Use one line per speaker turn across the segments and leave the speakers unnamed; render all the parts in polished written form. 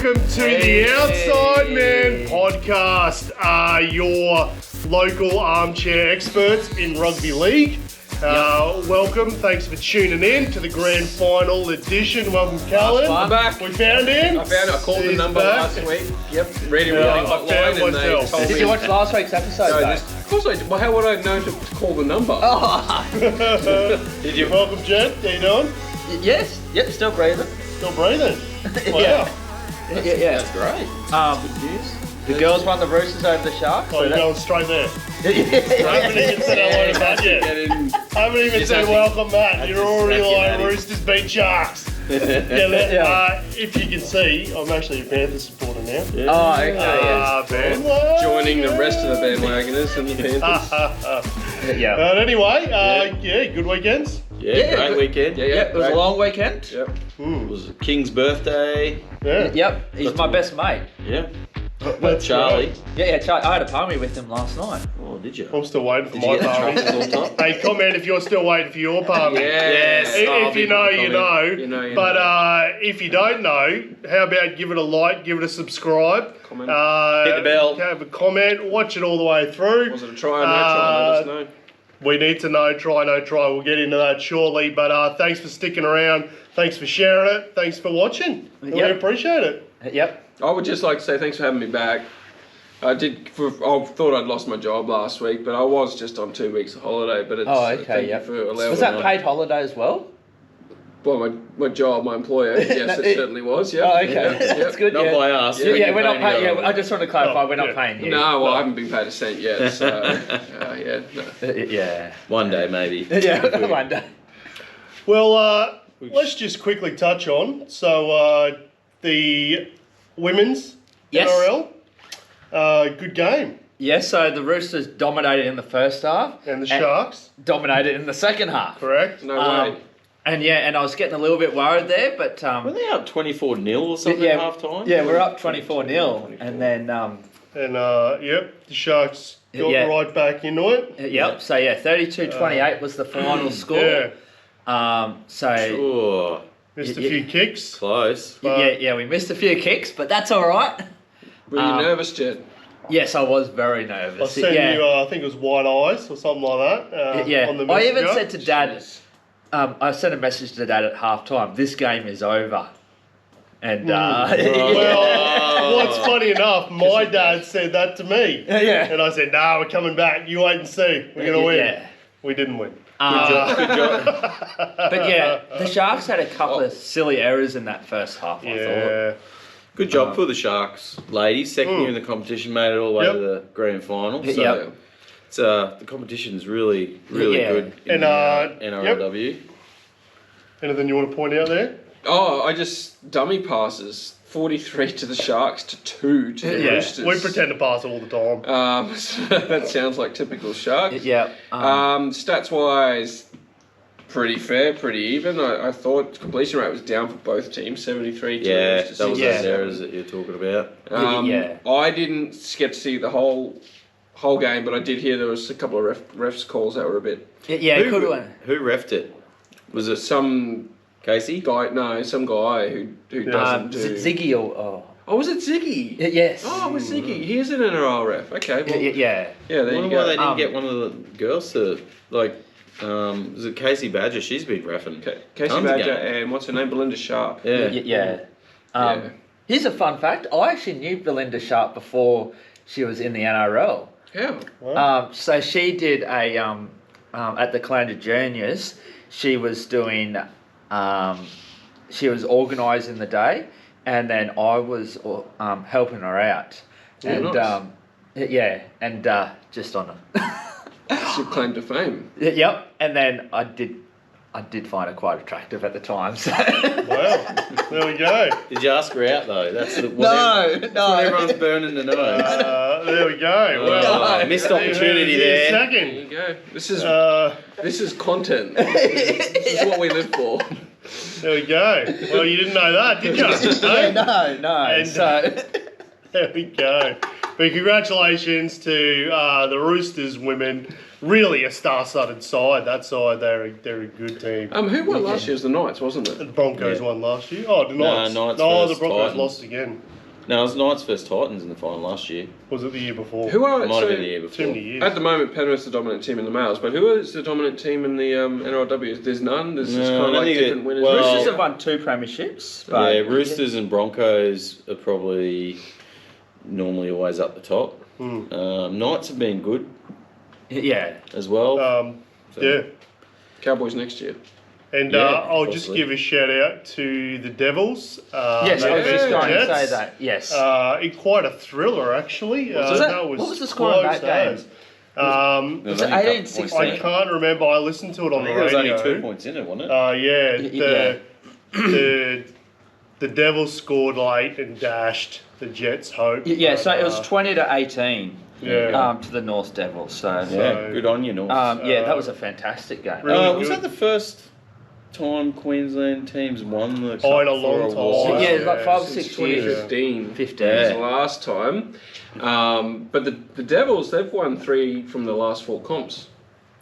welcome to the Outside Man podcast, your local armchair experts in rugby league. Welcome, thanks for tuning in to the grand final edition. Welcome, Callan.
I'm back.
We found him.
I found it. I called the number
back.
last week. Yep. Ready hotline, and they told me.
Did you watch last week's episode?
No,
though?
of course I did. Well, how would I know to call the number?
Did you? Welcome, Jen. How you doing?
Yes. Yep. Still breathing.
Still breathing. Wow.
Yeah.
That's great.
Good news. The girls won the Roosters over the Sharks.
Oh, you're going straight there. I haven't even said hello to Matt yet. I haven't even said welcome, Matt. You're already like Roosters beat Sharks. If you can see, I'm actually a Panthers supporter now.
Yeah.
Oh, okay.
Bandwagon.
Joining the rest of the bandwagoners and the Panthers.
Yeah.
But anyway, good weekends.
Yeah, great weekend.
Yeah.
It was a long weekend.
Yep.
It was King's birthday.
Yeah.
Yep. He's my best mate.
Yeah.
That's
Charlie.
right.
Yeah, Charlie. I had a party with him last night.
Oh, did you?
I'm still waiting for
Did you
my
get the
party.
truffles on top?
Hey, comment if you're still waiting for your party.
Yes.
If you know, you know.
You know.
But if you don't know, how about give it a like, give it a subscribe,
Comment.
Hit the bell.
have a comment, watch it all the way through.
Was it a try or no try? Let us know.
We need to know, try, no try. We'll get into that shortly. But thanks for sticking around. Thanks for sharing it. Thanks for watching. We appreciate it.
Yep.
I would just like to say thanks for having me back. I thought I'd lost my job last week, but I was just on 2 weeks of holiday. But it's thank you for allowing
Was that paid holiday as well?
Well, my job, my employer, yes, it certainly was. Yeah.
Oh, okay.
Yeah.
That's good.
Not by us.
Yeah, we're not paying. Yeah, I just want to clarify, we're not paying you.
No, well, I haven't been paid a cent yet. So, no.
Yeah.
One day, maybe.
Yeah, one day.
Well, let's just quickly touch on. So the women's NRL, good game.
Yeah, so the Roosters dominated in the first half.
And the Sharks.
Dominated in the second half.
Correct.
No way.
And I was getting a little bit worried there, but
Were they up 24-0 or something at half time?
Yeah, we're up 24-0. And then
the Sharks got right back into it.
so 32-28 was the final score.
Yeah.
So
Missed a few kicks.
Close.
we missed a few kicks, but that's all right.
Were you nervous, Jed?
Yes, I was very
I
nervous.
sent you, I think it was white eyes or something like that. On the
I even
messenger.
said to Dad, I sent a message to Dad at half time, this game is over. And
Well, what's funny enough, my dad said that to me.
Yeah.
And I said, nah, we're coming back. You wait and see. We're going to win.
Yeah.
We didn't win.
Good job.
But the Sharks had a couple of silly errors in that first half, I thought.
Good job for the Sharks, ladies. Second year in the competition, made it all the way to the grand final. So it's the competition's really good in NRLW.
Anything you want to point out there?
Oh, I just dummy passes. 43 to the Sharks to 2 to the Roosters.
We pretend to pass all the time.
That sounds like typical Sharks.
Yeah.
Stats-wise, pretty fair, pretty even. I thought completion rate was down for both teams, 73 to
Yeah,
Roosters.
that was those errors that you're talking about.
I didn't get to see the whole game, but I did hear there was a couple of refs calls that were a bit...
It could have won.
Who reffed it? Was it
Some
Casey?
guy, no, some guy who doesn't do...
Is it Ziggy or...
Oh, was it Ziggy?
Yes.
Oh, it was Ziggy. He is an NRL ref. Okay, well...
Yeah.
Yeah, there
I
you
wonder
go.
why they didn't get one of the girls to, was it Casey Badger? She's been reffing.
Casey
tons of
Badger
games.
and what's her name? Belinda Sharp.
Yeah.
Here's a fun fact. I actually knew Belinda Sharp before she was in the NRL.
How?
So she did a at the Caloundra Juniors. She was doing, she was organising the day, and then I was helping her out.
Nice.
Just on a.
It's your claim to fame.
Yep, and then I did find her quite attractive at the time. So.
Wow, there we go.
Did you ask her out though? That's
No.
what everyone's burning to know.
There we go. Well,
Missed opportunity there.
There you go. This is content. This is what we live for.
There we go. Well, you didn't know that, did you?
No.
And, there we go. But congratulations to the Roosters women really a star-studded side. That side, they're a good team.
Who won last year? Was the Knights, wasn't it?
The Broncos won last year. Oh, the Knights.
Knights
the Broncos
Titans.
lost again.
No, it was Knights versus Titans in the final last year.
Was it the year before?
Who are
It might have been the year before.
Too many years.
At the moment, Penrith's the dominant team in the males, but who is the dominant team in the NRLW? There's none. There's just kind of like different winners.
Roosters have won 2 premierships. But
Roosters and Broncos are probably normally always up the top. Knights have been good.
Yeah.
As well.
Yeah.
Cowboys next year.
And I'll just give a shout out to the Devils.
Yes, I was just going to say that. Yes.
Quite a thriller, actually.
What was the score of that game?
Was
it 18-16?
I can't remember. I listened to it on the radio.
There was only 2 points in it, wasn't it?
The Devils scored late and dashed the Jets' hope.
Yeah, so it was 20-18.
Yeah.
To the North Devils. So
good on you, North.
that was a fantastic game.
Really
was that the first time Queensland teams won the cup
in a long time?
Yeah, it's like 5 or 6 years.
2015.
15
was the last time. But the Devils, they've won 3 from the last 4 comps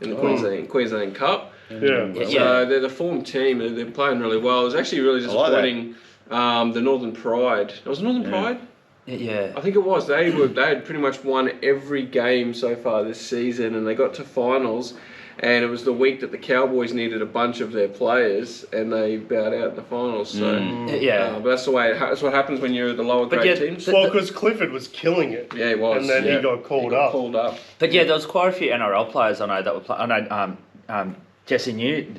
in the Queensland Cup.
Yeah.
So they're the form team. They're playing really well. It was actually really disappointing. The Northern Pride. Was it Northern Pride?
Yeah.
I think it was. They had pretty much won every game so far this season, and they got to finals. And it was the week that the Cowboys needed a bunch of their players, and they bowed out in the finals. So but that's the way. That's what happens when you're the lower grade teams.
Well, because Clifford was killing it.
Yeah, he was.
And then he got called up.
But yeah, there was quite a few NRL players I know that were playing. I know Jesse New.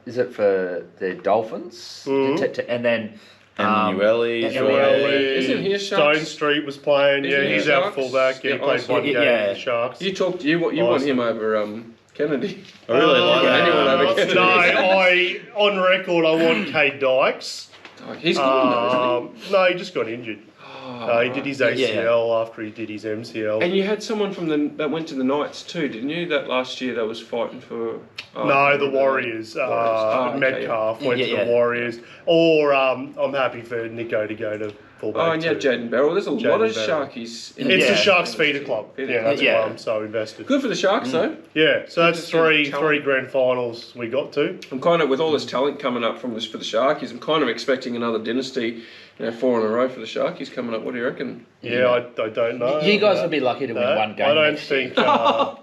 Is it for the Dolphins? And then.
Emanuele.
Isn't he a Sharks?
Stone Street was playing. He's our fullback. He played one game with the Sharks.
You want him over Kennedy.
I really like
that.
No, on record, I want Kay Dykes.
He's gone though,
no, he just got injured. He did his ACL after he did his MCL.
And you had someone that went to the Knights too, didn't you? That last year that was fighting for.
The Warriors. Metcalf went to the Warriors. Or I'm happy for Nico to go to fullback.
And Jaden Barrell. There's a lot of Sharkies.
It's the Sharks feeder club. That's why I'm so invested.
Good for the Sharks though.
Yeah, so that's three grand finals we got to.
I'm kind of, with all this talent coming up for the Sharkies, I'm kind of expecting another dynasty. 4 in a row for the Sharkies coming up. What do you reckon?
Yeah, I don't know.
You guys will be lucky to win one game.
I don't think it'll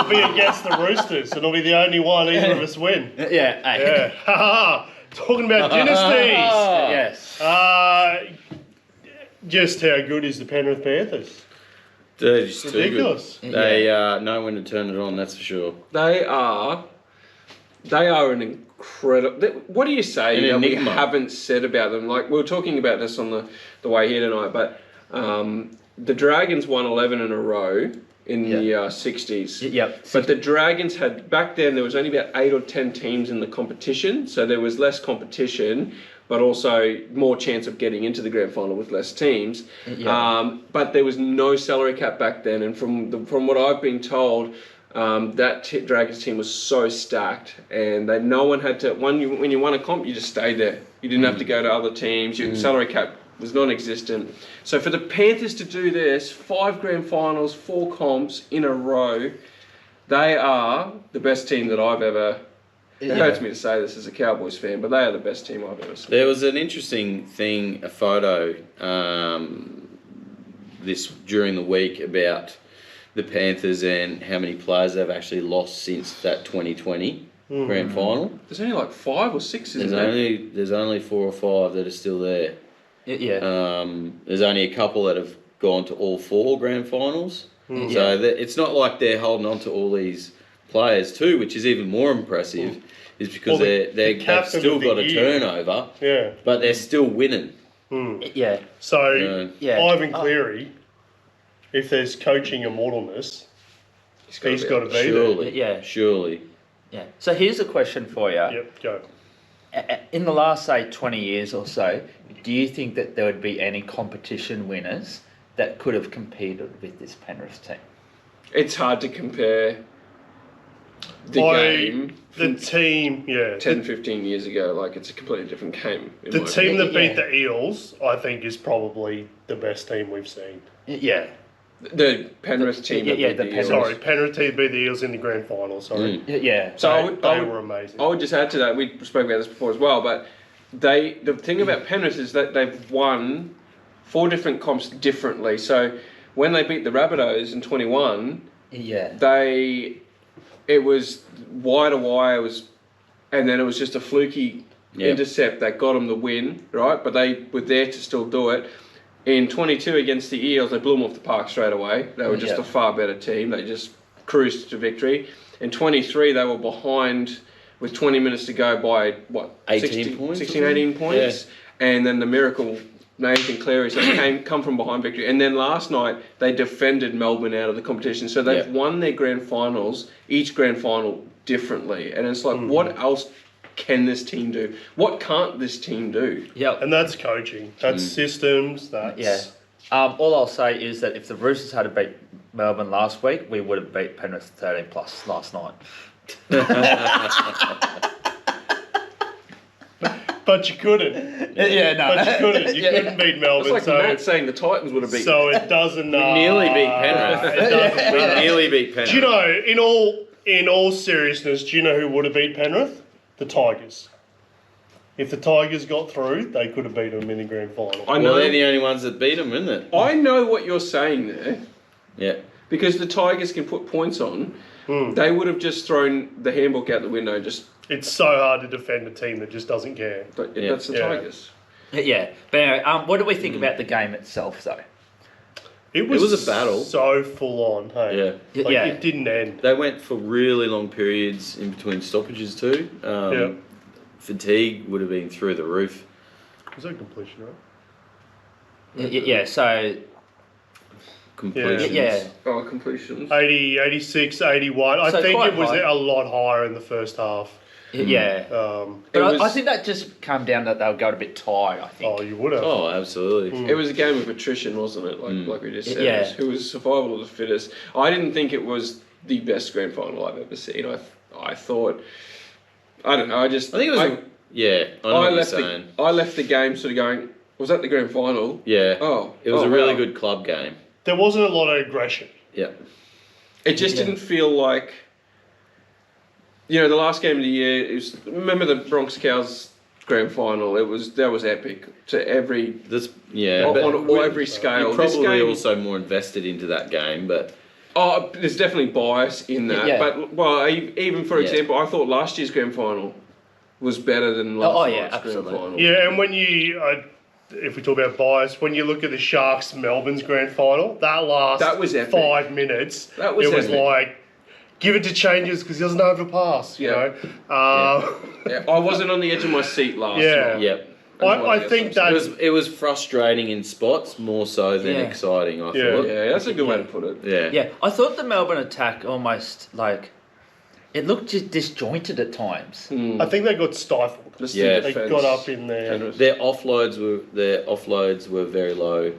be against the Roosters. It'll be the only one either of us win.
Yeah.
Talking about dynasties.
Yes.
Just how good is the Penrith Panthers?
They're just
ridiculous.
Too good. They know when to turn it on. That's for sure.
They are an incredible. What do you say that we haven't said about them? Like, we were talking about this on the way here tonight, but the Dragons won 11 in a row in the 60s.
Yep.
But the Dragons had, back then, there was only about 8 or 10 teams in the competition, so there was less competition, but also more chance of getting into the grand final with less teams. But there was no salary cap back then, and from what I've been told, that Dragons team was so stacked, and no one had to. When you won a comp, you just stayed there. You didn't have to go to other teams. Your salary cap was non-existent. So for the Panthers to do this, 5 grand finals, 4 comps in a row, they are the best team that I've ever. It hurts me to say this as a Cowboys fan, but they are the best team I've ever seen.
There was an interesting thing, a photo, during the week about the Panthers and how many players they've actually lost since that 2020 grand final.
There's only like 5 or 6, isn't there?
There's only 4 or 5 that are still there. There's only a couple that have gone to all 4 grand finals. So it's not like they're holding on to all these players too, which is even more impressive, is because they've still got a turnover, but they're still winning.
So Ivan Cleary, if there's coaching immortalness, he's got to be there.
Surely.
Yeah. So here's a question for you.
Yep, go.
In the last, say, 20 years or so, do you think that there would be any competition winners that could have competed with this Penrith team?
It's hard to compare the
team,
10, 15 years ago. Like, it's a completely different game.
The team that beat the Eels, I think, is probably the best team we've seen.
Yeah.
The Penrith team.
Yeah,
beat
the
the
Penrith.
Eels.
Sorry, Penrith team beat the Eels in the grand final. Sorry.
Yeah.
So
They were amazing.
I would just add to that. We spoke about this before as well, but the thing about Penrith is that they've won 4 different comps differently. So when they beat the Rabbitohs in 21, it was wire to wire. And then it was just a fluky intercept that got them the win, right? But they were there to still do it. In 22 against the Eels, they blew them off the park straight away. They were just a far better team. They just cruised to victory. In 23, they were behind with 20 minutes to go by,
18 points?
18 points. Yeah. And then the miracle, Nathan Cleary, so they come from behind victory. And then last night, they defended Melbourne out of the competition. So they've won their grand finals, each grand final differently. And it's like, what else can this team do? What can't this team do?
Yeah.
And that's coaching. That's systems. That's...
Yeah. All I'll say is that if the Roosters had to beat Melbourne last week, we would have beat Penrith 13 plus last night.
But you couldn't.
Yeah, no.
But you couldn't. You couldn't beat Melbourne.
It's like Matt saying the Titans would have beaten.
So it doesn't...
We nearly beat Penrith.
It doesn't
We
matter.
nearly beat Penrith.
Do you know, in all seriousness, do you know who would have beat Penrith? The Tigers. If the Tigers got through, they could have beat them in the grand final.
I know.
Well, they're the only ones that beat them, isn't it?
I know what you're saying there.
Yeah.
Because the Tigers can put points on. They would have just thrown the handbook out the window.
It's so hard to defend a team that just doesn't care.
But that's the Tigers.
Yeah. But anyway, what do we think about the game itself, though?
It was
a battle.
So full on, hey?
Yeah.
It didn't end.
They went for really long periods in between stoppages too. Fatigue would have been through the roof.
Was that completion, right?
Yeah, so...
Completions.
Yeah.
Oh, completions.
80, 86, 81.
So
I think
quite
it was
high.
a lot higher in the first half.
Yeah.
It
But
was-
I think that just came down that they were going a bit tired, I think.
Oh, you would have.
Oh, absolutely.
It was a game of attrition, wasn't it? Like we just said.
Yeah.
It was survival of the fittest. I didn't think it was the best grand final I've ever seen. I thought... I don't know, I think
I think it was. I know what you're saying.
I left the game sort of going, was that the grand final?
Yeah.
Oh.
It was a really
wow.
good club game.
There wasn't a lot of aggression.
Yeah.
It just didn't feel like... You know, the last game of the year, remember the Bronx Cows grand final? That was epic to every... on every scale.
You're
This
probably
game,
also more invested into that game, but...
Oh, there's definitely bias in that.
Yeah.
But, even for example, I thought last year's grand final was better than last night's
absolutely.
grand final.
Yeah, and when if we talk about bias, when you look at the Sharks Melbourne's grand final, that
was epic.
5 minutes.
That was
It was
epic.
like, give it to Changes because he doesn't overpass, you know.
Yeah, I wasn't on the edge of my seat last night.
Yep.
I think that
It was frustrating in spots more so than exciting, I thought.
Yeah, that's a good way to put it.
Yeah.
Yeah, I thought the Melbourne attack almost, it looked just disjointed at times.
I think they got stifled. They got up in there.
Their offloads were very low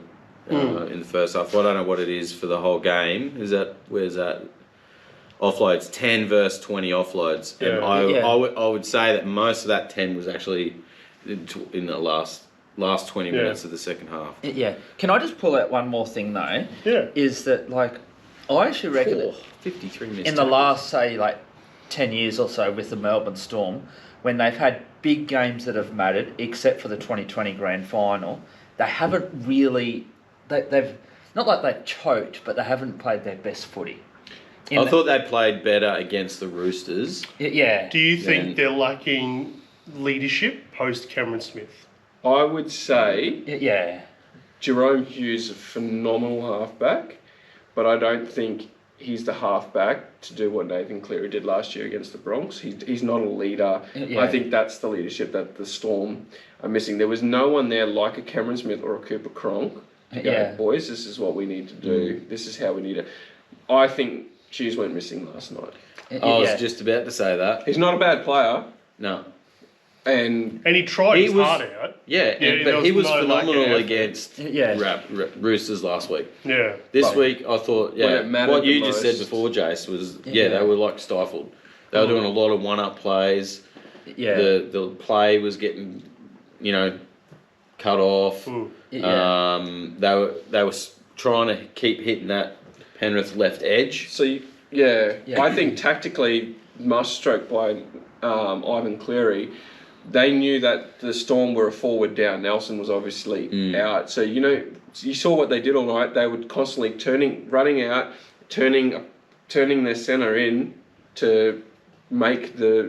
in the first half. I don't know what it is for the whole game. Where's that? Offloads 10 versus 20 offloads, and I would say that most of that 10 was actually in the last 20 minutes of the second half.
Yeah. Can I just pull out one more thing though?
Yeah.
Is that I actually reckon that
53 minutes
in the last 10 years or so with the Melbourne Storm, when they've had big games that have mattered, except for the 2020 grand final, they haven't really they've not like they've choked, but they haven't played their best footy.
I thought they played better against the Roosters.
Yeah.
Do you think they're lacking leadership post Cameron Smith?
I would say
Jerome
Hughes is a phenomenal halfback, but I don't think he's the halfback to do what Nathan Cleary did last year against the Bronx. He's not a leader.
Yeah.
I think that's the leadership that the Storm are missing. There was no one there like a Cameron Smith or a Cooper Cronk to go, boys, this is what we need to do. This is how we need it. I think Hughes went missing last night.
I was just about to say that.
He's not a bad player.
No.
And he tried his heart out.
But he was phenomenal against
Yeah.
Roosters last week.
Yeah.
This week, I thought,
When it mattered
what you
the
just said
most.
before, Jace, was, they were like stifled. They were doing a lot of one-up plays.
Yeah.
The play was getting, cut off.
Yeah.
They were trying to keep hitting that Penrith left edge.
So, I think tactically, masterstroke by Ivan Cleary, they knew that the Storm were a forward down. Nelson was obviously out. So, you saw what they did all night. They would constantly running out, turning their centre in to make the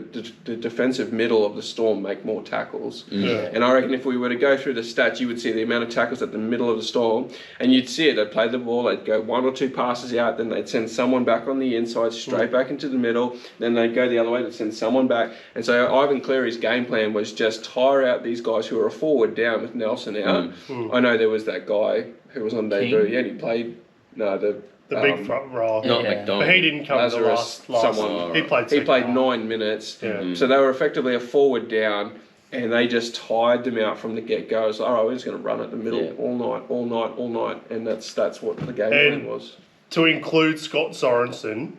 defensive middle of the Storm make more tackles. And I reckon if we were to go through the stats, you would see the amount of tackles at the middle of the Storm, and you'd see it. They'd play the ball, they'd go one or two passes out, then they'd send someone back on the inside, straight back into the middle, then they'd go the other way, they'd send someone back. And so Ivan Cleary's game plan was just tire out these guys who are a forward down with Nelson out. I know there was that guy who was on debut, and he played, the
big front row.
Not McDonald.
But he didn't come
Lazarus,
to the last.
someone.
He played.
He played 9 minutes. So they were effectively a forward down, and they just tired them out from the get go. It's like, all right, we're just going to run at the middle all night, and that's what the game plan was.
To include Scott Sorensen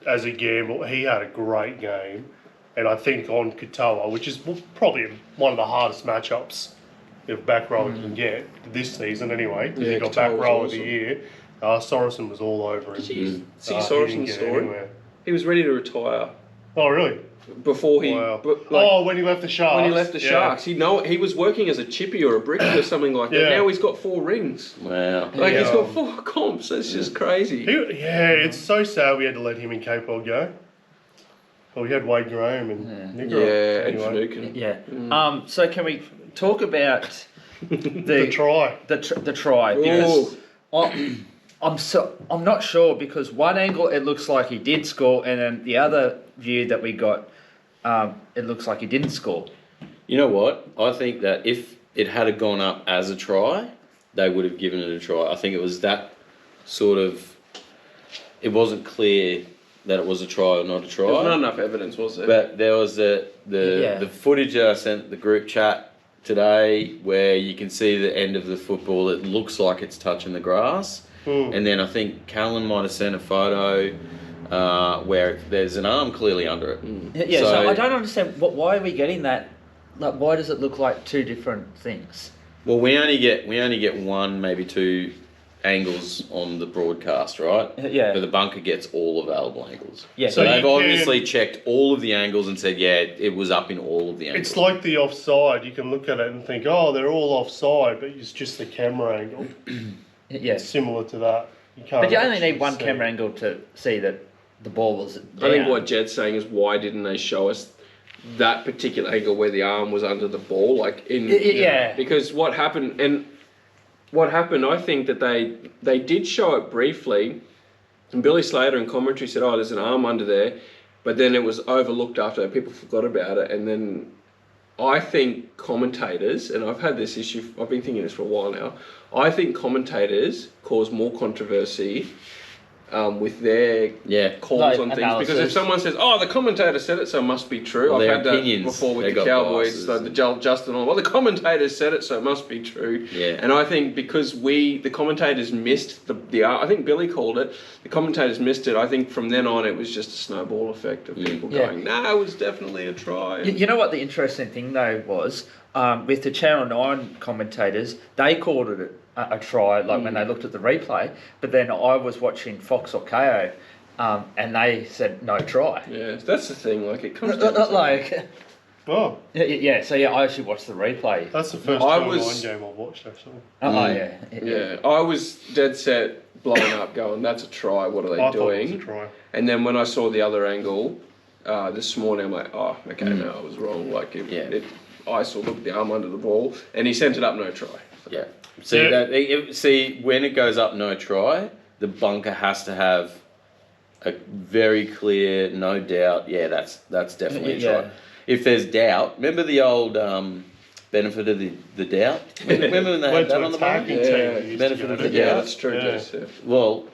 as a gamble, he had a great game, and I think on Katoa, which is probably one of the hardest matchups if back row can get this season anyway. Because he got
Katoa
back row
was
of the
awesome.
year. Sorensen was all over him.
See
He
Sorensen's
didn't get
story?
anywhere.
He was ready to retire
Oh, really?
before he.
Wow.
When
When he left the Sharks.
he left the Sharks, he was working as a chippy or a brickie or something like that.
Yeah.
Now he's got 4 rings.
Wow.
He's got 4 comps. That's just crazy.
It's so sad we had to let him and Capewell go. Well, we had Wade Graham and Nick.
and Finucane.
Yeah. So can we talk about
The try.
the try? Because I'm not sure, because one angle it looks like he did score, and then the other view that we got, it looks like he didn't score.
You know what? I think that if it had gone up as a try, they would have given it a try. I think it was that sort of. It wasn't clear that it was a try or not a try.
There was not enough evidence, was there?
But there was the footage that I sent the group chat today where you can see the end of the football. It looks like it's touching the grass. And then I think Callan might have sent a photo where there's an arm clearly under it.
Yeah, so I don't understand why are we getting that? Like, why does it look like two different things?
Well, we only get one, maybe two angles on the broadcast, right?
Yeah.
But the bunker gets all available angles.
Yeah.
So they've obviously checked all of the angles and said, yeah, it was up in all of the angles.
It's like the offside. You can look at it and think, oh, they're all offside, but it's just the camera angle.
Yeah.
It's similar to that.
But you only need one camera angle to see that the ball was down.
I think what Jed's saying is, why didn't they show us that particular angle where the arm was under the ball? Because what happened, I think that they did show it briefly, and Billy Slater in commentary said, oh, there's an arm under there, but then it was overlooked after people forgot about it. And then I think commentators, and I've had this issue, I've been thinking this for a while now, I think commentators cause more controversy with their calls on things.
Analysis.
Because if someone says, oh, the commentator said it, so it must be true.
Well,
I've had
opinions,
that before with
they
the
got
Cowboys,
biases.
so the Justin, well, the commentator said it, so it must be true.
Yeah.
And I think because the commentators missed the I think Billy called it, the commentators missed it. I think from then on it was just a snowball effect of people going, no, it was definitely a try.
You know what the interesting thing though was, with the Channel 9 commentators, they called it a try, like when they looked at the replay, but then I was watching Fox or KO, and they said no try.
Yeah, that's the thing, like it comes down to
like,
Oh,
I actually watched the replay.
that's the first
I
Channel 9
was-
game I've watched, actually.
Yeah, I was dead set blowing up going, that's a try, what are they
I thought it was
doing?
a try.
And then when I saw the other angle this morning, I'm like, oh, okay, no, I was wrong. Like, I saw the arm under the ball, and he sent it up no try.
Yeah. See, when it goes up no try, the bunker has to have a very clear, no doubt, that's definitely a try. If there's doubt, remember the old benefit of the doubt? Remember when they had that on the bunker? Benefit of the doubt.
Yeah, that's true.
Yeah.
Yes, yeah.
Well,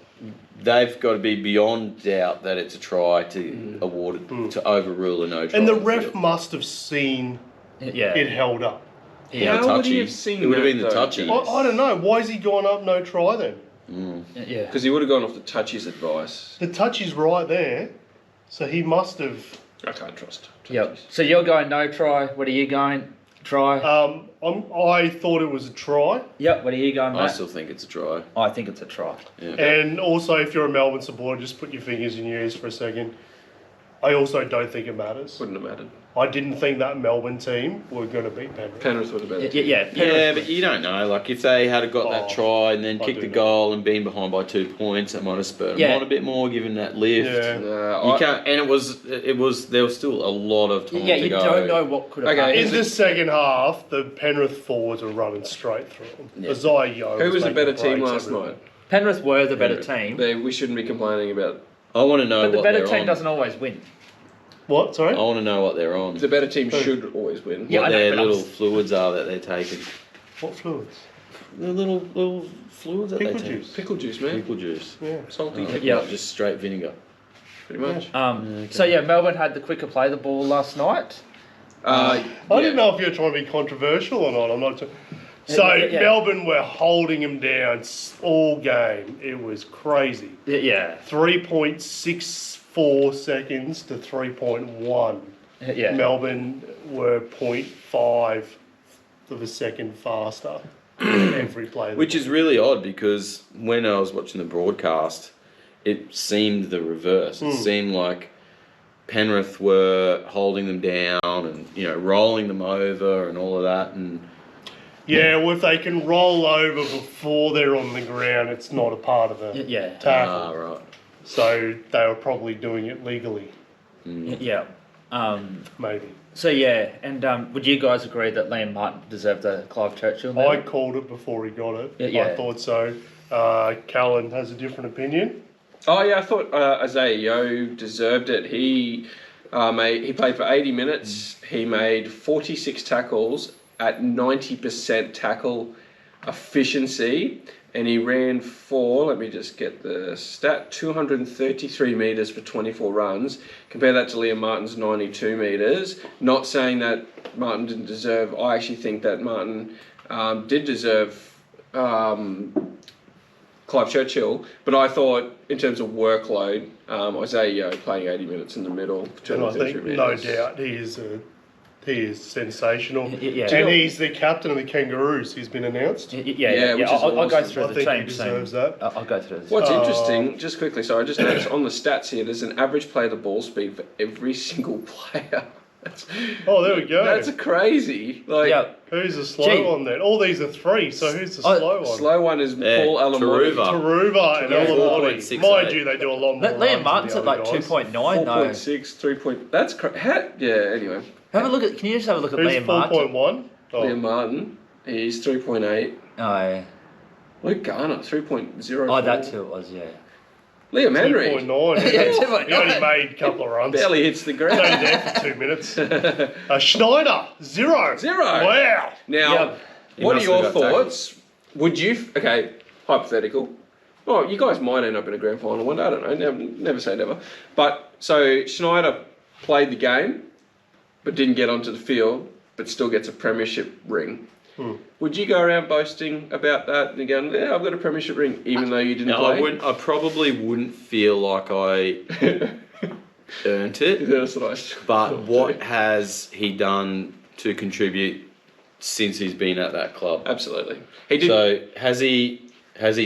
they've got to be beyond doubt that it's a try to award it, to overrule a no try.
And the ref must have seen it held up.
How would he have seen
it would have
that,
been the
though?
touchy.
I don't know. Why is he gone up no try then?
Because he would have gone off the touchy's advice.
The touch is right there, so he must have.
I can't trust.
Yep. So you're going no try. What are you going? Try.
I thought it was a try.
Yep, what are you going,
I
Matt?
still think it's a try.
I think it's a try.
Yeah.
And also, if you're a Melbourne supporter, just put your fingers in your ears for a second. I also don't think it matters.
Wouldn't have mattered.
I didn't think that Melbourne team were going to beat Penrith.
Penrith would have been.
Yeah,
But you don't know. Like, if they had got that try and then kicked the goal and been behind by 2 points, that might have spurred them on a bit more, given that lift.
Yeah.
You can't. And it was. There was still a lot of time to go.
you don't know what could have happened.
In the second half, the Penrith forwards were running straight through them.
Yeah.
Isaiah Yeo
Who was the better
making
team
breaks
last
everywhere.
night?
Penrith were the better team,
We shouldn't be complaining about.
I want to know
but the
what
better
they're
team
on.
doesn't always win.
What? Sorry?
I want to know what they're on.
The better team should always win.
Yeah,
What
I know,
their
but
little fluids are that they're taking.
What fluids?
The little fluids that
Pickle
they take.
juice.
Pickle juice, man.
Pickle juice.
Yeah.
Salty.
Yeah.
Not just straight vinegar.
Pretty much.
So Melbourne had the quicker play the ball last night.
I didn't know if you were trying to be controversial or not. I'm not. So Melbourne were holding him down all game. It was crazy.
Yeah.
3.64 seconds to 3.1.
Yeah.
Melbourne were 0.5 of a second faster every play.
Which is really odd because when I was watching the broadcast, it seemed the reverse. It seemed like Penrith were holding them down and rolling them over and all of that. And
yeah, well, if they can roll over before they're on the ground, it's not a part of the tackle.
right.
So they were probably doing it legally.
Yeah.
Maybe.
So and would you guys agree that Liam Martin deserved the Clive Churchill medal?
I called it before he got it.
Yeah.
I thought so. Callan has a different opinion.
Oh yeah, I thought Isaiah Yeo deserved it. He played for 80 minutes. He made 46 tackles at 90% tackle efficiency, and he ran for, let me just get the stat, 233 metres for 24 runs. Compare that to Liam Martin's 92 metres. Not saying that Martin didn't deserve. I actually think that Martin did deserve Clive Churchill, but I thought in terms of workload, Isaiah Yeo playing 80 minutes in the middle for
And I
233
think,
metres.
no doubt, he is sensational.
Yeah.
And he's the captain of the Kangaroos. He's been announced.
Yeah, which is
I'll go
awesome.
through
I
the
think he
team.
deserves that.
I'll go through this.
What's interesting, just quickly, so I just noticed on the stats here, there's an average play the ball speed for every single player.
Oh, there we go.
That's crazy.
Who's the slow one then? All these are 3, so who's the slow one?
Slow one is Paul Alamotti.
Taruva and Alamotti.
4.68.
Mind you, they do a lot more.
Liam Martin's at like 2.9 though.
4.6, 3 point. That's anyway.
Have a look at. Can you just have a look at
Who's
Liam Martin?
4.1? Oh.
Liam Martin, he's 3.8.
Oh, yeah.
Luke Garner, 3.04.
Oh, that's who it was. Yeah.
Liam Henry
2.9. He only made a couple of runs.
barely hits the
He's only
ground.
there for 2 minutes. Schneider, 0. Wow.
Now,
He
what are
must
your
have got tackled.
thoughts? Would you? Okay, hypothetical. Oh, you guys might end up in a grand final one day. I don't know. Never say never. But so Schneider played the game, but didn't get onto the field, but still gets a premiership ring. Would you go around boasting about that and going, "Yeah, I've got a premiership ring," even though you didn't
No,
play?
I wouldn't. I probably wouldn't feel like I earned it.
That's what I thought
But what
too.
has he done to contribute since he's been at that club?
Absolutely. He did.
So has he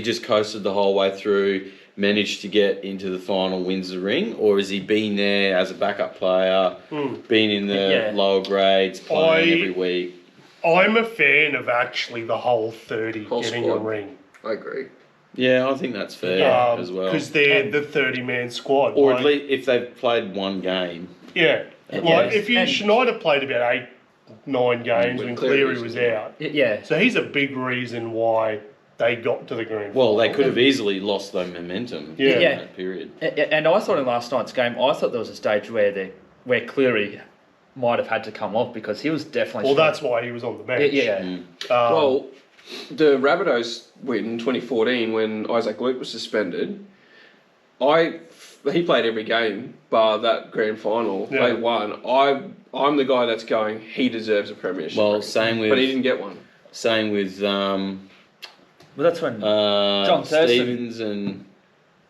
just coasted the whole way through, managed to get into the final, wins the ring, or has he been there as a backup player, been in the lower grades, playing every week?
I'm a fan of actually the whole 30
Whole
getting
squad.
a ring.
I agree.
Yeah, I think that's fair as well.
Because they're the 30-man squad.
Or at least if they've played one game.
Yeah. Like, if Schneider played about 8-9 games
When
when
Cleary
Cleary was out.
Yeah.
So he's a big reason why they got to the grand final.
Well, they could have easily lost their momentum in that period.
And I thought in last night's game, I thought there was a stage where Cleary might have had to come off because he was definitely.
Well, that's why he was on the bench.
Yeah.
Well, the Rabbitohs win in 2014 when Isaac Luke was suspended. He played every game bar that grand final.
Yeah.
They won. I'm the guy that's going. He deserves a premiership.
Well,
ring.
same with.
But he didn't get one.
Same with
Well, that's when John Thurston.
Stevens and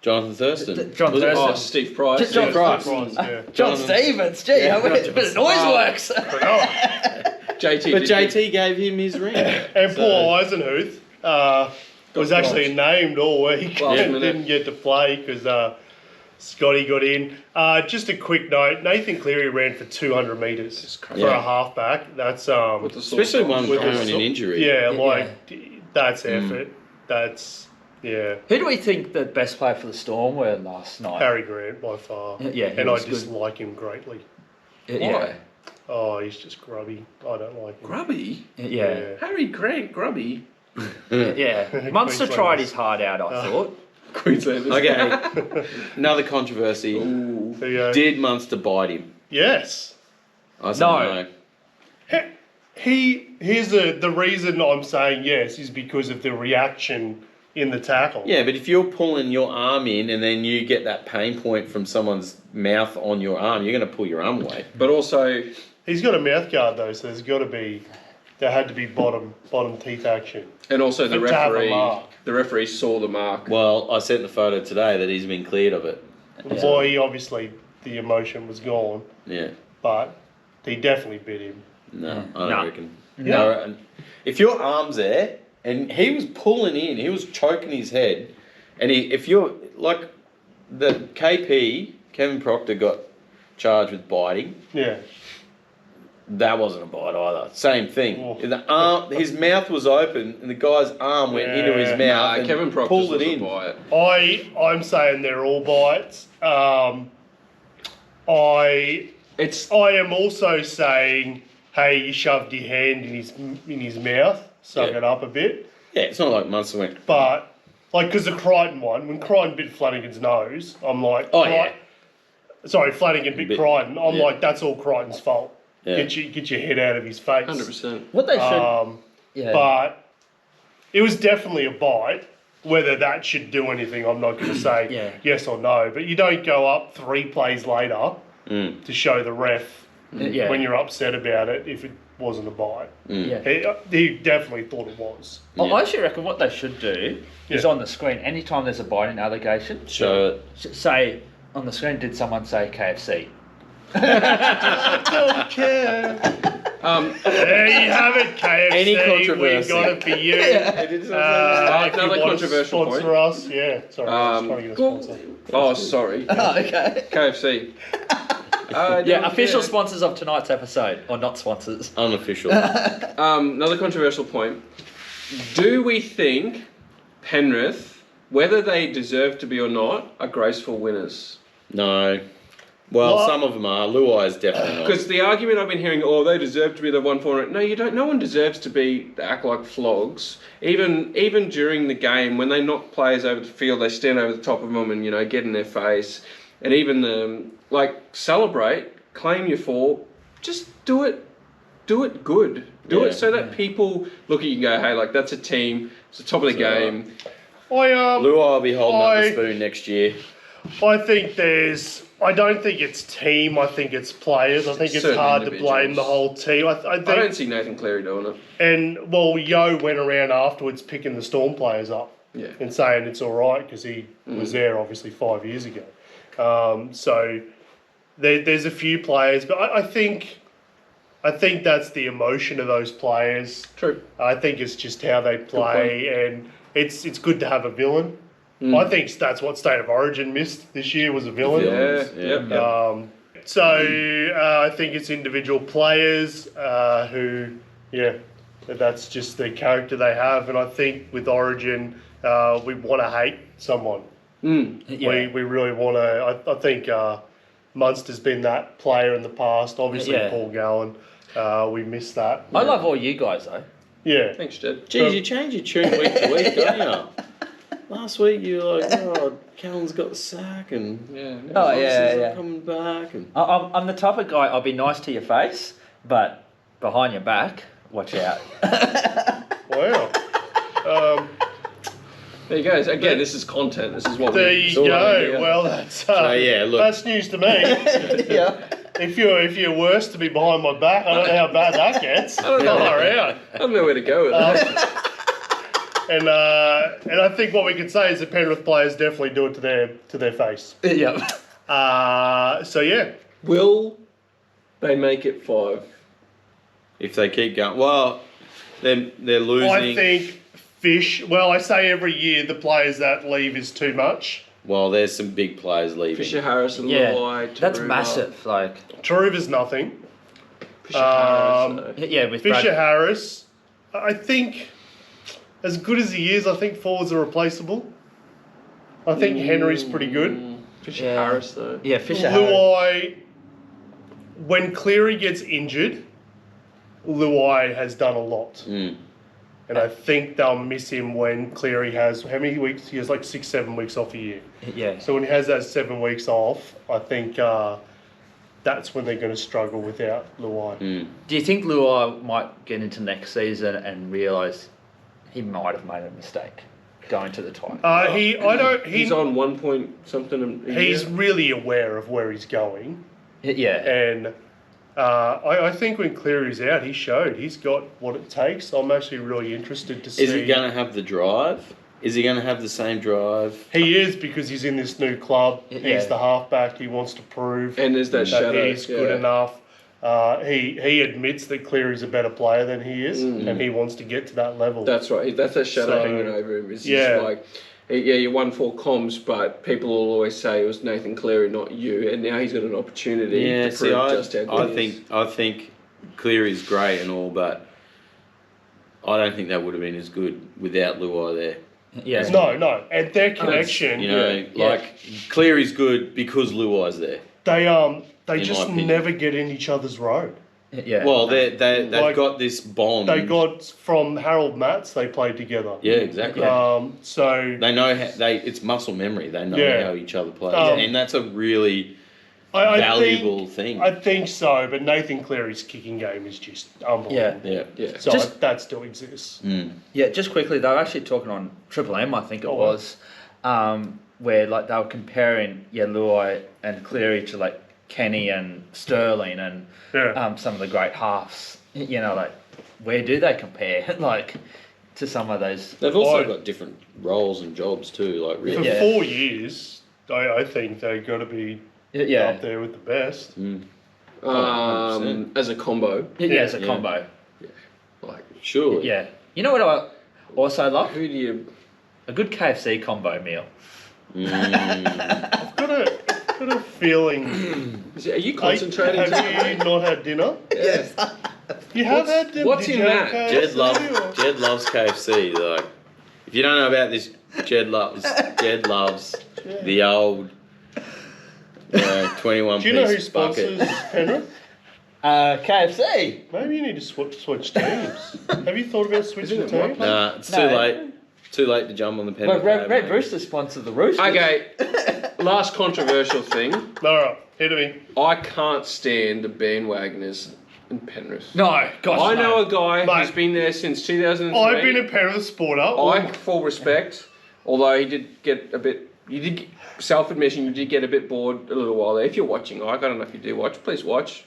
Jonathan Thurston.
John
Was it?
Thurston.
Oh, Steve Price.
John
Price.
Yeah.
John Stevens. Gee,
Yeah,
a bit of noise works.
JT.
But JT gave him his ring.
And Paul Eisenhuth was actually named all week. Didn't get to play because Scotty got in. Just a quick note: Nathan Cleary ran for 200 metres for a halfback. That's
especially one carrying an injury.
Yeah, that's effort. That's
Who do we think the best player for the Storm were last night?
Harry Grant by far.
Yeah,
and I dislike him greatly.
Why?
Oh, he's just grubby. I don't like him.
Grubby?
Yeah.
Harry Grant, grubby.
Yeah. Munster tried his heart out, I thought.
Queenslanders.
Okay. Another controversy.
There you go.
Did Munster bite him?
Yes.
I said no.
Here's the reason I'm saying yes is because of the reaction in the tackle.
Yeah, but if you're pulling your arm in and then you get that pain point from someone's mouth on your arm, you're going to pull your arm away.
But also,
he's got a mouth guard though, so there had to be bottom teeth action.
And also the referee saw the mark.
Well, I sent the photo today that he's been cleared of it.
Well, he obviously the emotion was gone.
Yeah.
But he definitely bit him.
No, I don't reckon.
Yeah.
No, if your arm's there and he was pulling in, he was choking his head, and if you're like the KP, Kevin Proctor got charged with biting.
Yeah.
That wasn't a bite either. Same thing.
Oh.
The arm, his mouth was open, and the guy's arm went into his mouth and
Kevin Proctor's
pulled it in.
Bite.
I'm saying they're all bites. I am also saying, hey, you shoved your hand in his mouth, suck it up a bit.
Yeah, it's not like Munster went.
But because the Crichton one, when Crichton bit Flanagan's nose, I'm like, sorry, Flanagan bit Crichton. I'm like, that's all Crichton's fault. Yeah. Get your head out of his face.
100%.
What they should,
but it was definitely a bite. Whether that should do anything, I'm not going to say yes or no. But you don't go up 3 plays later to show the ref when you're upset about it if it wasn't a bite. He definitely thought it was.
I actually reckon what they should do is on the screen, anytime there's a biting allegation,
show it.
Say on the screen, did someone say KFC?
I don't care. There you have it, KFC.
Any controversy.
We got it for you.
Another controversial point.
Sponsor us. Yeah, sorry. I was trying to get a sponsor.
Oh, sorry.
Okay.
KFC.
Official sponsors of tonight's episode, or not sponsors.
Unofficial.
Another controversial point. Do we think Penrith, whether they deserve to be or not, are graceful winners?
No. Well, some of them are. Luai is definitely not.
Because the argument I've been hearing, they deserve to be the 1-4. No, you don't. No one deserves to act like flogs. Even during the game, when they knock players over the field, they stand over the top of them and get in their face. And even celebrate, claim your fall. Just do it good. Do it so that people look at you and go, hey, that's a team. It's the top of the game.
Luai will be holding up the spoon next year.
I don't think it's team. I think it's players. I think it's hard to blame the whole team. I
don't see Nathan Cleary doing it.
And Yo went around afterwards picking the Storm players up and saying it's all right because he was there obviously 5 years ago. So there's a few players, but I think that's the emotion of those players.
True.
I think it's just how they play, and it's good to have a villain. I think that's what State of Origin missed this year was a villain. So I think it's individual players who, that's just the character they have. And I think with Origin, we want to hate someone. We really want to. I think Munster's been that player in the past. Obviously, Paul Gallen. We miss that.
I love all you guys, though.
Yeah.
Thanks, Jed.
Geez, you change your tune week to week, don't you? Last week you were like, Callan's got the sack and coming back. And
I'm the type of guy, I'll be nice to your face, but behind your back, watch out.
Wow.
There you go. Again, this is content. This is what
there you go. Well, that's that's news to me. If you're worse to be behind my back, I don't know how bad that gets.
I don't know where to go with that.
And I think what we can say is the Penrith players definitely do it to their face.
Yeah.
So yeah.
Will they make it 5?
if they keep going. Well, they're losing.
I think Fish. Well, I say every year the players that leave is too much.
Well, there's some big players leaving.
Fisher Harris and
Yeah,
Luai,
that's
Taruva.
massive. Like,
Taruva's nothing.
Fisher Harris, though.
yeah, with
Fisher
Brad,
Harris, I think, as good as he is, I think forwards are replaceable. I think Henry's pretty good.
Fisher
Yeah.
Harris, though.
yeah, Fisher Harris.
Luai, when Cleary gets injured, Luai has done a lot. And I think they'll miss him when Cleary has, how many weeks? He has like 6-7 weeks off a year.
Yeah.
So when he has that 7 weeks off, I think that's when they're going to struggle without Luai.
Do you think Luai might get into next season and realise he might have made a mistake going to the Titans?
He's on 1 point something a
He's
year.
really aware of where he's going.
Yeah.
And I think when Cleary's out, he showed he's got what it takes. I'm actually really interested to see.
Is he going to have the drive? Is he going to have the same drive?
He is, because he's in this new club.
Yeah.
He's the halfback. He wants to prove
And there's that shadow.
he's good enough. He admits that Cleary's a better player than he is, and he wants to get to that level.
That's right. That's that shadow
So,
hanging over him. It's
yeah.
just like, yeah, you won 4 comms, but people will always say it was Nathan Cleary, not you. And now he's got an opportunity to prove just how good he is.
I think Cleary's great and all, but I don't think that would have been as good without Luai there.
Yeah.
No, and their connection.
You know, Cleary's good because Luai's there.
They
In
just
my opinion.
never get in each other's road.
Yeah.
Well, they've
Like,
got this bond.
They got from Harold Matts. They played together.
Yeah, exactly.
So
They know it's muscle memory. They know
Yeah.
how each other plays,
Um,
and that's a really
I
valuable
think,
thing.
I think so, but Nathan Cleary's kicking game is just unbelievable.
yeah.
So
Just-
that still exists.
Yeah, just quickly, they were actually talking on Triple M, I think it
Oh,
was, where like they were comparing Luai and Cleary to like Kenny and Sterling and
Yeah.
some of the great halves. You know, like where do they compare? Like to some of those.
They've also
I-
got different roles and jobs too. Like
For
really,
Yeah.
4 years, I think they've got to be
Yeah,
up there with the best.
100%.
As a combo.
yeah, as a combo.
Like,
surely.
Yeah, you know what I also love?
who do you...
A good KFC combo meal.
I've got a feeling.
Are you concentrating?
Have you not had dinner?
Yes.
You have had dinner.
what's
Did
in
you have
that?
KFC or-
Jed loves KFC. Like, if you don't know about this, Jed loves the old 21
Do you know who
piece bucket.
sponsors Penrith?
KFC.
Maybe you need to switch teams. Have you thought about switching teams?
Nah, it's
No.
too late. Too late to jump on the Penrith.
Well, Red
bandwagon.
Rooster sponsored the Roosters.
Okay, last controversial thing.
All right, hit me.
I can't stand the bandwagoners in Penrith.
No, gosh,
I know
no.
a guy
Mate.
who's been there since 2003.
I've been a Penrith supporter.
I full respect, although he did get a bit. You did self-admission. You did get a bit bored a little while there. If you're watching, I don't know if you do watch. Please watch.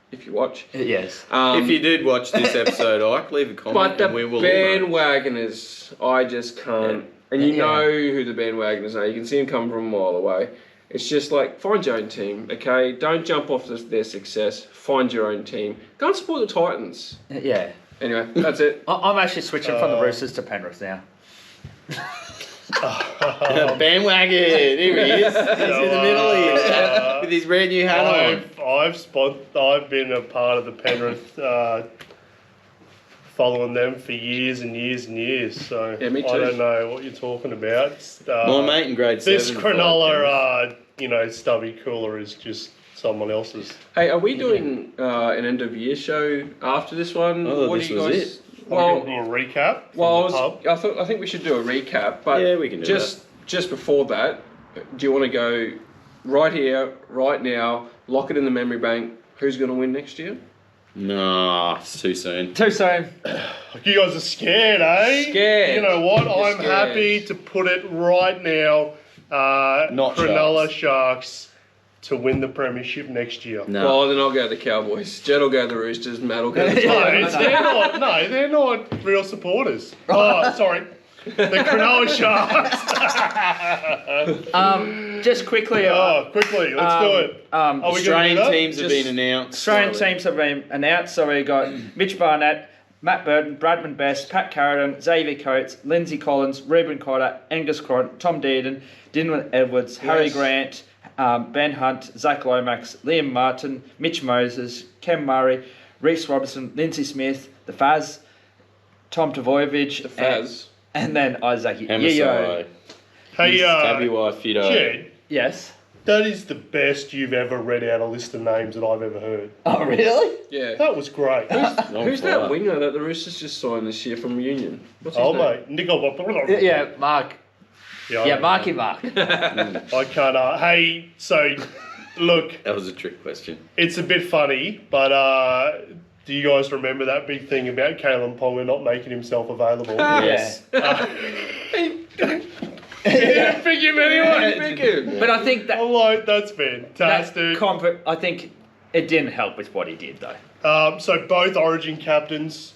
If you watch.
Yes.
If you did watch this episode, Ike, leave a
But
comment
the
and we will all know.
bandwagoners, I just can't. And you know who the bandwagoners are. You can see them coming from a mile away. It's just like, find your own team, okay? Don't jump off their success. Find your own team. Go and support the Titans.
Yeah.
Anyway, that's it.
I'm actually switching from the Roosters to Penrith now.
Bandwagon! Here he is. He's in the middle here with his red new hat on.
I've been a part of the Penrith, following them for years and years and years. So
Yeah, me too.
I don't know what you're talking about.
My mate in grade 7.
This Cronulla, stubby cooler is just someone else's.
Hey, are we doing an end of year show after this one?
Oh,
What
this
do you
was
guys?
it.
Well,
Well,
a recap. From
well,
the pub.
I think we should do a recap. But
Yeah, we can do
just before that, do you want to go right here, right now, lock it in the memory bank? Who's going to win next year?
Nah, it's too soon.
Too soon.
You guys are scared, eh?
Scared.
You know what?
You're
I'm
scared.
happy to put it right now.
Not
Cronulla Sharks to win the premiership next year.
No.
Well, then I'll go the Cowboys. Jed will go the Roosters. Matt will go the Titans.
They're not real supporters. Oh, sorry. The Cronulla Sharks.
just quickly.
Quickly, let's do it. Are we gonna do
Australian
that?
teams have been announced.
Australian teams have been announced. So we got Mitch Barnett, Matt Burton, Bradman Best, Pat Carradine, Xavier Coates, Lindsay Collins, Reuben Cotter, Angus Crichton, Tom Dearden, Dinwiddie Edwards, Harry Grant, Ben Hunt, Zach Lomax, Liam Martin, Mitch Moses, Ken Murray, Reece Robertson, Lindsay Smith, the Faz, Tom Tavoyevich,
The Faz.
and then Isaac Yeo.
MSI.
Hey,
WI Fido.
Jed,
Yes.
that is the best you've ever read out a list of names that I've ever heard.
Oh, really?
Yeah.
That was great.
Who's that winger that the Roosters just signed this year from Union? What's his
Oh,
name?
mate. Nickel.
Yeah, Mark.
Yeah,
Marky Mark.
I can't. Hey, so, look,
That was a trick question.
it's a bit funny, but do you guys remember that big thing about Kalen Ponga not making himself available?
Yes.
He didn't pick him anyway.
Pick him.
But I think that,
I'm like, that's fantastic.
I think it didn't help with what he did, though.
So both Origin captains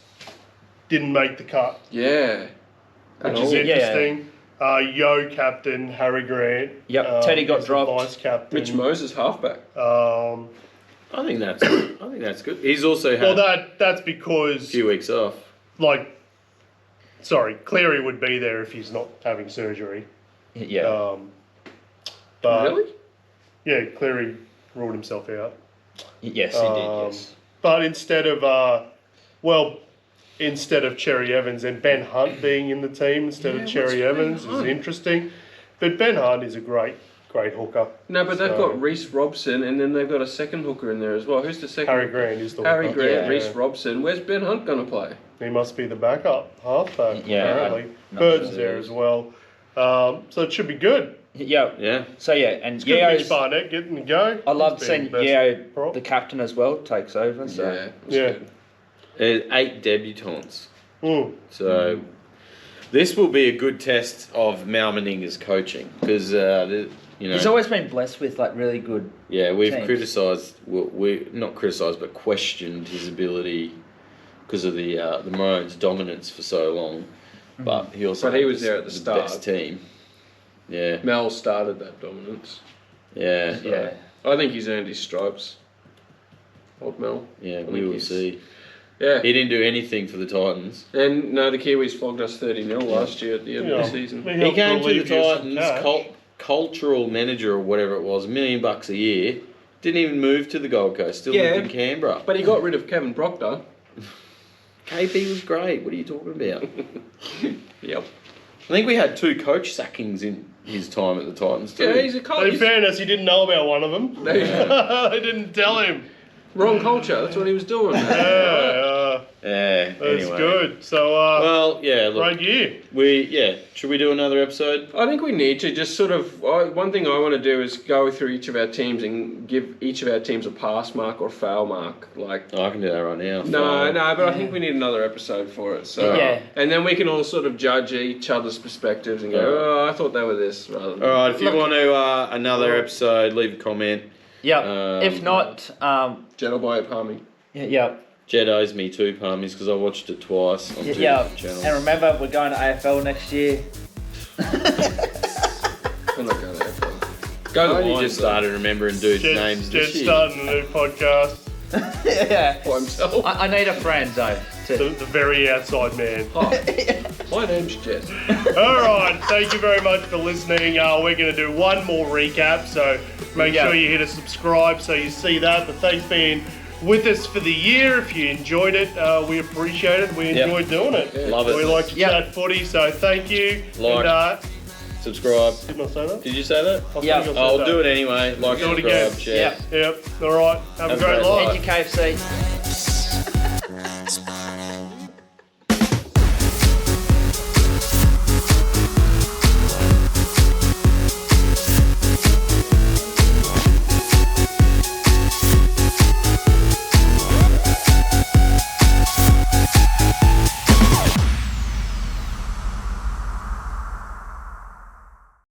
didn't make the cut,
Yeah.
which is
Oh.
interesting. Yo captain Harry Grant.
Yep, Teddy got
is the
dropped.
Vice captain.
Mitch Moses, halfback.
Um,
I think that's good. He's also
well,
had
that's
a
because
few weeks off.
Cleary would be there if he's not having surgery.
Yeah.
But
Really?
yeah, Cleary ruled himself out.
Yes, he did, yes.
But instead of Cherry Evans and Ben Hunt being in the team instead of Cherry Evans is interesting. But Ben Hunt is a great hooker.
No, but they've
So-
got Reece Robson, and then they've got a second hooker in there as well. Who's the second?
Harry Grant is the
Harry
hooker.
Grant,
Yeah.
Reece Robson. Where's Ben Hunt going to play?
He must be the backup halfback,
Yeah,
apparently.
I'm not
Bird's
sure.
there as well. So it should be good.
Yeah.
Yeah.
So, yeah, and
Good Mitch
Yeo's...
Barnett getting the go.
I love
He's
seeing
been best
Yeo,
prop.
the captain as well, takes over. So.
Yeah. that's
Yeah.
good.
There's 8 debutants.
Mm.
So this will be a good test of Mal Meninga's coaching because
He's always been blessed with, really good...
we've
teams.
criticised, we not criticised, but questioned his ability because of the Maroons' dominance for so long. But he also
But he
had
was there at the start.
best team. Yeah,
Mel started that dominance.
yeah,
Yeah.
I think he's earned his stripes. Old Mel.
yeah.
I
We
think
will
he's-
see.
Yeah.
He didn't do anything for the Titans.
And no, the Kiwis flogged us 30-0 last year at the end of the season.
He
He
helped
came to the
relieve you of some
Titans,
cash.
cultural manager or whatever it was, $1 million a year. Didn't even move to the Gold Coast. Still
Yeah.
lived in Canberra.
But he got rid of Kevin Proctor.
KP was great. What are you talking about?
Yep.
I think we had 2 coach sackings in his time at the Titans too.
Yeah, he's a
In
coach.
fairness, he didn't know about one of them.
No, yeah.
They didn't tell him.
Wrong culture. That's what he was doing.
Yeah,
Yeah,
that's
anyway.
good. So,
Well, yeah, look,
great year.
should we do another episode?
I think we need to just sort of. One thing I want to do is go through each of our teams and give each of our teams a pass mark or fail mark. Like,
Oh, I can do that right now.
no, but I think we need another episode for it. So,
Yeah.
and then we can all sort of judge each other's perspectives and go, oh, I thought they were this rather than.
All right, if you want to another episode, leave a comment.
Yeah. If not,
Jedi Boy Palmy.
yeah.
Jed owes me 2 palmies because I watched it twice on 2
Yeah.
different channels.
And remember, we're going to AFL next year.
I'm not going to AFL. Go to
I only
Lions,
just started remembering dudes' names
Jed's
this year.
starting a new podcast.
Yeah.
by himself.
I need a friend, though.
The very outside man.
My name's Jed.
All right, thank you very much for listening. We're going to do one more recap, so make sure you hit a subscribe so you see that. But thanks for being with us for the year. If you enjoyed it, we appreciate it. We enjoyed doing it.
Love it.
We like to chat footy, so thank you.
Like.
And,
Subscribe.
didn't I say that?
Did you say that?
I
Yeah.
think I said
I'll
that.
do it anyway. Like,
Do it again.
subscribe, share.
Yep.
Yep. All right. Have a great
great
life.
Thank you, KFC.